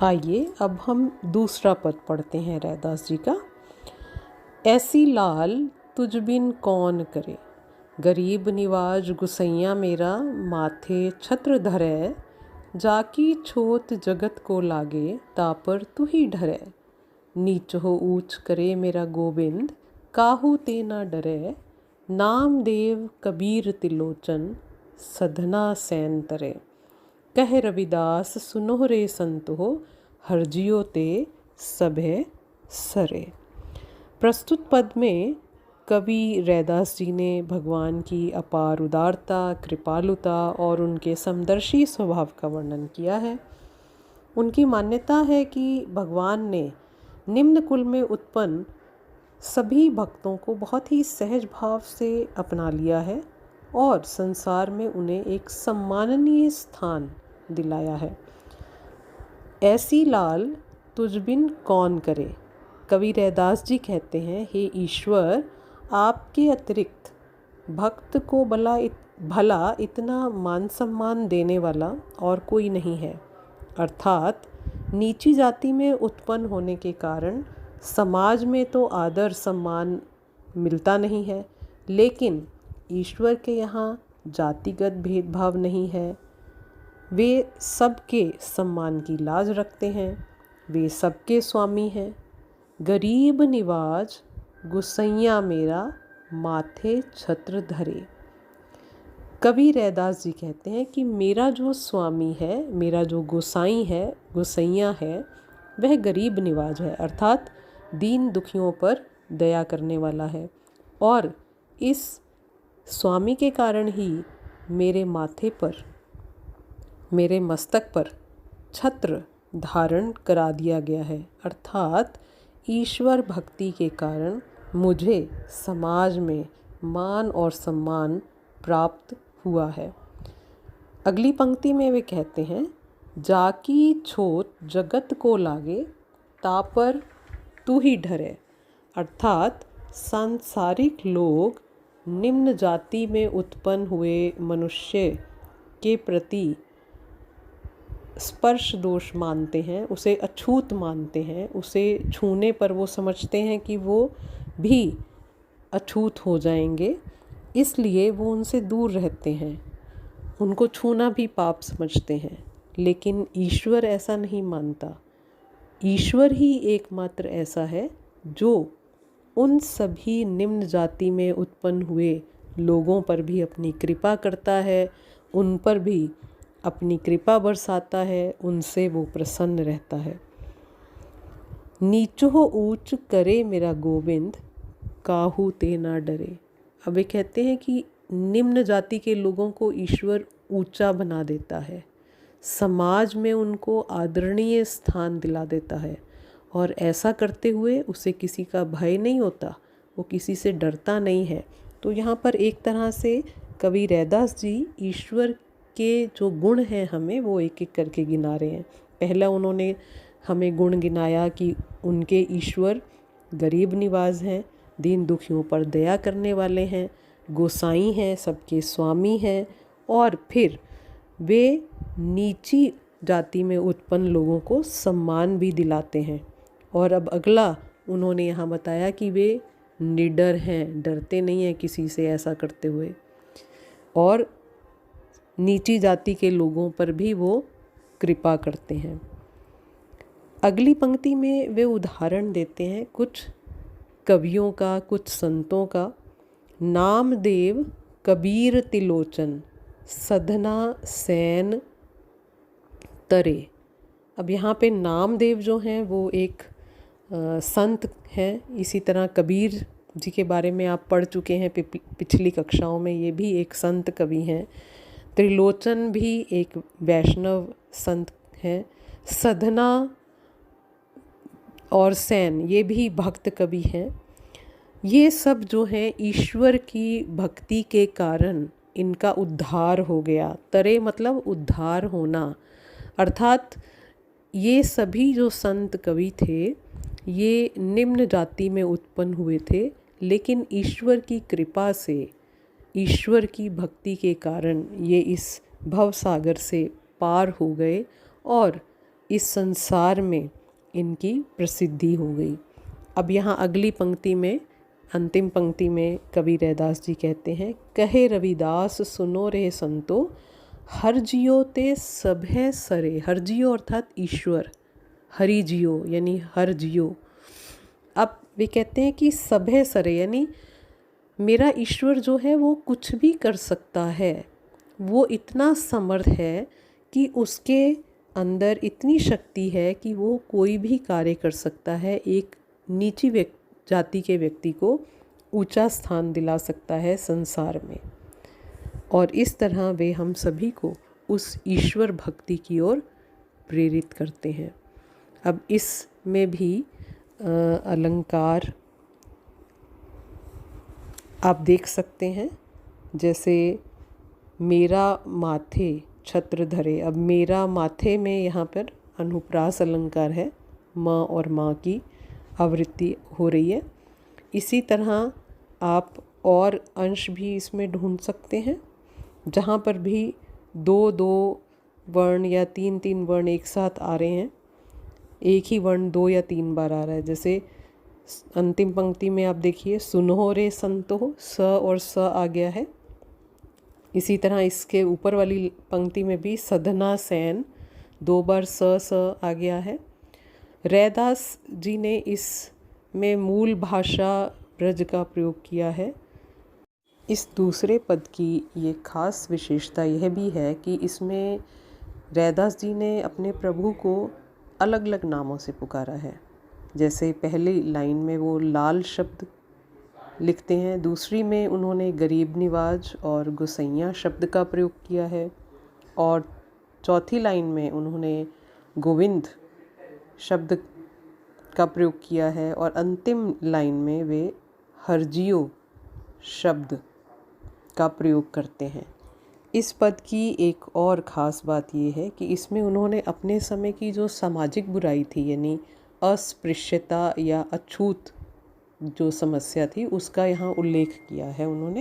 आइए अब हम दूसरा पद पढ़ते हैं रैदास जी का। ऐसी लाल तुझ बिन कौन करे, गरीब निवाज गुसैया मेरा, माथे छत्र धरै, जाकी छोत जगत को लागे, तापर तू ही डरै। नीच हो ऊंच करे मेरा गोविंद, काहू ते ना डरै, नाम देव कबीर तिलोचन, सधना सैन तरे। कह रविदास सुनो रे संतो, हरजियो ते सभे सरे। प्रस्तुत पद में कवि रैदास जी ने भगवान की अपार उदारता, कृपालुता और उनके समदर्शी स्वभाव का वर्णन किया है। उनकी मान्यता है कि भगवान ने निम्न कुल में उत्पन्न सभी भक्तों को बहुत ही सहज भाव से अपना लिया है और संसार में उन्हें एक सम्माननीय स्थान दिलाया है। ऐसी लाल तुझ बिन कौन करे। कवि रैदास जी कहते हैं, हे ईश्वर, आपके अतिरिक्त भक्त को भला इतना मान सम्मान देने वाला और कोई नहीं है। अर्थात नीची जाति में उत्पन्न होने के कारण समाज में तो आदर सम्मान मिलता नहीं है, लेकिन ईश्वर के यहाँ जातिगत भेदभाव नहीं है। वे सबके सम्मान की लाज रखते हैं, वे सबके स्वामी हैं। गरीब निवाज गुसैया मेरा, माथे छत्र धरे। कवि रैदास जी कहते हैं कि मेरा जो स्वामी है, मेरा जो गोसाई है, गुसैया है, वह गरीब निवाज है, अर्थात दीन दुखियों पर दया करने वाला है। और इस स्वामी के कारण ही मेरे माथे पर, मेरे मस्तक पर छत्र धारण करा दिया गया है। अर्थात ईश्वर भक्ति के कारण मुझे समाज में मान और सम्मान प्राप्त हुआ है। अगली पंक्ति में वे कहते हैं, जाकी छोत जगत को लागे, तापर तू ही डरै। अर्थात सांसारिक लोग निम्न जाति में उत्पन्न हुए मनुष्य के प्रति स्पर्श दोष मानते हैं, उसे अछूत मानते हैं, उसे छूने पर वो समझते हैं कि वो भी अछूत हो जाएंगे, इसलिए वो उनसे दूर रहते हैं, उनको छूना भी पाप समझते हैं। लेकिन ईश्वर ऐसा नहीं मानता। ईश्वर ही एकमात्र ऐसा है जो उन सभी निम्न जाति में उत्पन्न हुए लोगों पर भी अपनी कृपा करता है, उन पर भी अपनी कृपा बरसाता है, उनसे वो प्रसन्न रहता है। नीचो ऊंच करे मेरा गोविंद, काहू ते ना डरे। अब वे कहते हैं कि निम्न जाति के लोगों को ईश्वर ऊंचा बना देता है, समाज में उनको आदरणीय स्थान दिला देता है, और ऐसा करते हुए उसे किसी का भय नहीं होता, वो किसी से डरता नहीं है। तो यहाँ पर एक तरह से कवि रैदास जी ईश्वर के जो गुण हैं हमें वो एक एक करके गिना रहे हैं। पहला उन्होंने हमें गुण गिनाया कि उनके ईश्वर गरीब निवाज हैं, दीन दुखियों पर दया करने वाले हैं, गोसाई हैं, सबके स्वामी हैं, और फिर वे नीची जाति में उत्पन्न लोगों को सम्मान भी दिलाते हैं। और अब अगला उन्होंने यहाँ बताया कि वे निडर हैं, डरते नहीं हैं किसी से ऐसा करते हुए, और नीची जाति के लोगों पर भी वो कृपा करते हैं। अगली पंक्ति में वे उदाहरण देते हैं कुछ कवियों का, कुछ संतों का। नामदेव कबीर तिलोचन, सधना सैन तरे। अब यहाँ पे नामदेव जो हैं वो एक संत हैं। इसी तरह कबीर जी के बारे में आप पढ़ चुके हैं पिछली कक्षाओं में, ये भी एक संत कवि हैं। त्रिलोचन भी एक वैष्णव संत हैं। सधना और सैन ये भी भक्त कवि हैं। ये सब जो हैं ईश्वर की भक्ति के कारण इनका उद्धार हो गया। तरे मतलब उद्धार होना, अर्थात ये सभी जो संत कवि थे ये निम्न जाति में उत्पन्न हुए थे, लेकिन ईश्वर की कृपा से, ईश्वर की भक्ति के कारण ये इस भवसागर से पार हो गए और इस संसार में इनकी प्रसिद्धि हो गई। अब यहाँ अगली पंक्ति में, अंतिम पंक्ति में कवि रैदास जी कहते हैं, कहे रविदास सुनो रे संतो, हर जियो ते सभे सरे। हर जियो अर्थात ईश्वर, हरि जियो यानी हर जियो। अब वे कहते हैं कि सभे सरे यानी मेरा ईश्वर जो है वो कुछ भी कर सकता है, वो इतना समर्थ है कि उसके अंदर इतनी शक्ति है कि वो कोई भी कार्य कर सकता है, एक नीची जाति के व्यक्ति को ऊंचा स्थान दिला सकता है संसार में। और इस तरह वे हम सभी को उस ईश्वर भक्ति की ओर प्रेरित करते हैं। अब इसमें भी अलंकार आप देख सकते हैं, जैसे मेरा माथे छत्र धरे। अब मेरा माथे में यहाँ पर अनुप्रास अलंकार है, माँ और माँ की आवृत्ति हो रही है। इसी तरह आप और अंश भी इसमें ढूंढ सकते हैं, जहाँ पर भी दो दो वर्ण या तीन तीन वर्ण एक साथ आ रहे हैं, एक ही वर्ण 2 या 3 बार आ रहा है। जैसे अंतिम पंक्ति में आप देखिए, सुनो रे संतो, स और स आ गया है। इसी तरह इसके ऊपर वाली पंक्ति में भी सधना सैन 2 बार स आ गया है। रैदास जी ने इसमें मूल भाषा ब्रज का प्रयोग किया है। इस दूसरे पद की ये खास विशेषता यह भी है कि इसमें रैदास जी ने अपने प्रभु को अलग अलग नामों से पुकारा है। जैसे पहली लाइन में वो लाल शब्द लिखते हैं, दूसरी में उन्होंने गरीब निवाज और गुसैया शब्द का प्रयोग किया है, और चौथी लाइन में उन्होंने गोविंद शब्द का प्रयोग किया है, और अंतिम लाइन में वे हरजियो शब्द का प्रयोग करते हैं। इस पद की एक और ख़ास बात ये है कि इसमें उन्होंने अपने समय की जो सामाजिक बुराई थी, यानी अस्पृश्यता या अछूत जो समस्या थी, उसका यहाँ उल्लेख किया है उन्होंने।